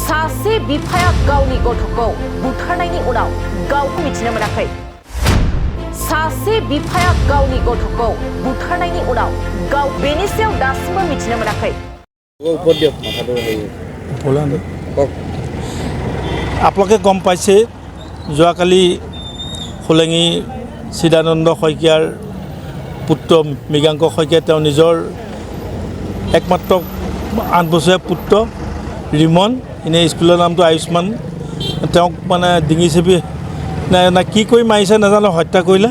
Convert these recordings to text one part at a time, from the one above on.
सासे बिफाया गावनि गथ'खौ बुथारनायनि उनाव गावखौ मिथिनो मोनाखै सासे बिफाया गावनि गथ'खौ बुथारनायनि उनाव गाव बेनि सायाव दासिमबो मिथिनो मोनाखै আপোনালোকে গম পাইছে যোৱাকালি হোলেঙি চিদানন্দ শইকীয়াৰ পুত্ৰ মৃগাংক শইকীয়াই তেওঁৰ নিজৰ একমাত্ৰ 8 বছৰীয়া পুত্ৰ ৰিমন এনে স্কুলৰ নামটো আয়ুষ্মান তেওঁক মানে ডিঙি চেপি না কি কৰি মাৰিছে নাজানো হত্যা কৰিলে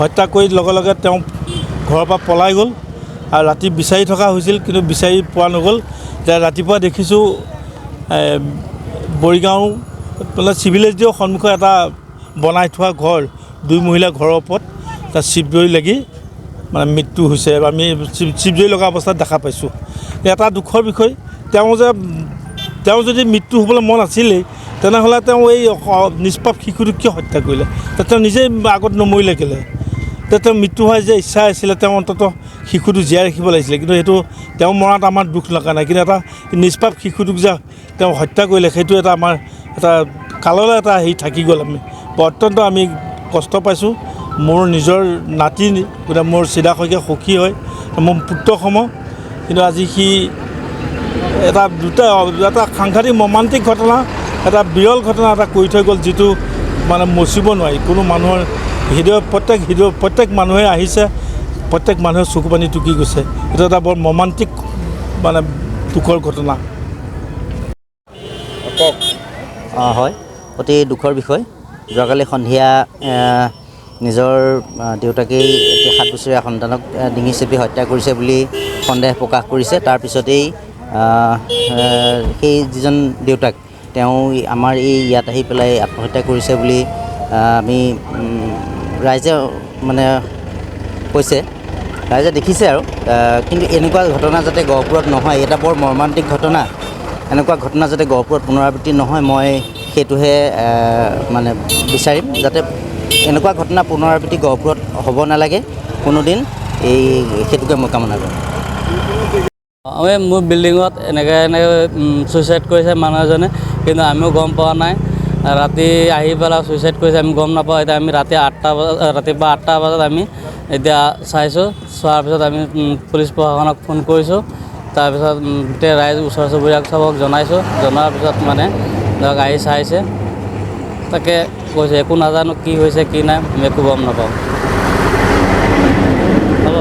হত্যা কৰি লগে লগে তেওঁ ঘৰৰ পৰা পলাই গ'ল আৰু ৰাতি বিচাৰি থকা হৈছিল কিন্তু বিচাৰি পোৱা নগ'ল এতিয়া ৰাতিপুৱা দেখিছোঁ বৰিগাঁও মানে চিভিল এছডিঅ'ৰ সন্মুখত এটা বনাই থোৱা ঘৰ 2 মহিলা ঘৰৰ ওপৰত তাত চিপজৰি লাগি মানে মৃত্যু হৈছে আমি চিপজৰি লগা অৱস্থাত দেখা পাইছোঁ এটা দুখৰ বিষয় তেওঁ যদি মৃত্যু হ'বলৈ মন আছিলেই তেনেহ'লে তেওঁ এই নিষ্পাপ শিশুটোক কিয় হত্যা কৰিলে তেওঁ নিজেই আগত নমৰিলে কেলে তেওঁ মৃত্যু হোৱাৰ যে ইচ্ছা আছিলে তেওঁ অন্ততঃ শিশুটো জীয়াই ৰাখিব লাগিছিলে কিন্তু সেইটো তেওঁ মৰাত আমাৰ দুখ লগা নাই কিন্তু এটা নিষ্পাপ শিশুটোক যে তেওঁ হত্যা কৰিলে সেইটো এটা আমাৰ এটা কাললৈ এটা হেৰি থাকি গ'ল আমি অত্যন্ত আমি কষ্ট পাইছোঁ মোৰ নিজৰ নাতি মোৰ চিদা শইকীয়া সখী হয় মোৰ পুত্ৰ সম কিন্তু আজি সি এটা সাংঘাতিক মৰ্মান্তিক ঘটনা এটা বিৰল ঘটনা এটা কৰি থৈ গ'ল যিটো মানে মচিব নোৱাৰি কোনো মানুহৰ প্ৰত্যেক মানুহে আহিছে প্ৰত্যেক মানুহে চকু পানী টুকি গৈছে এইটো এটা বৰ মৰ্মান্তিক মানে দুখৰ ঘটনা হয় অতি দুখৰ বিষয় যোৱাকালি সন্ধিয়া নিজৰ দেউতাকেই 7 বছৰীয়া সন্তানক ডিঙি চেপি হত্যা কৰিছে বুলি সন্দেহ প্ৰকাশ কৰিছে তাৰপিছতেই সেই যিজন দেউতাক তেওঁ আমাৰ ইয়াত আহি পেলাই আত্মহত্যা কৰিছে বুলি আমি ৰাইজে মানে কৈছে ৰাইজে দেখিছে আৰু কিন্তু এনেকুৱা ঘটনা যাতে গহপুৰত নহয় এটা বৰ মৰ্মান্তিক ঘটনা এনেকুৱা ঘটনা যাতে গহপুৰত পুনৰাবৃত্তি নহয় মই সেইটোহে মানে বিচাৰিম যাতে এনেকুৱা ঘটনা পুনৰাবৃত্তি গহপুৰত হ'ব নালাগে কোনোদিন সেইটোকে মই কামনা কৰোঁ আমি মোৰ বিল্ডিঙত এনেকৈ ছুইচাইড কৰিছে মানুহ এজনে কিন্তু আমিও গম পোৱা নাই ৰাতি আহি পেলাই ছুইচাইড কৰিছে আমি গম নাপাওঁ এতিয়া আমি ৰাতিপুৱা 8টা বজাত আমি এতিয়া চাইছোঁ চোৱাৰ পিছত আমি পুলিচ প্ৰশাসনক ফোন কৰিছোঁ তাৰপিছত গোটেই ৰাইজ ওচৰ চুবুৰীয়াক চবক জনাইছোঁ জনাৰ পিছত মানে ধৰক আহি চাইছে তাকে কৈছে একো নাজানো কি হৈছে কি নাই আমি একো গম নাপাওঁ হ'ব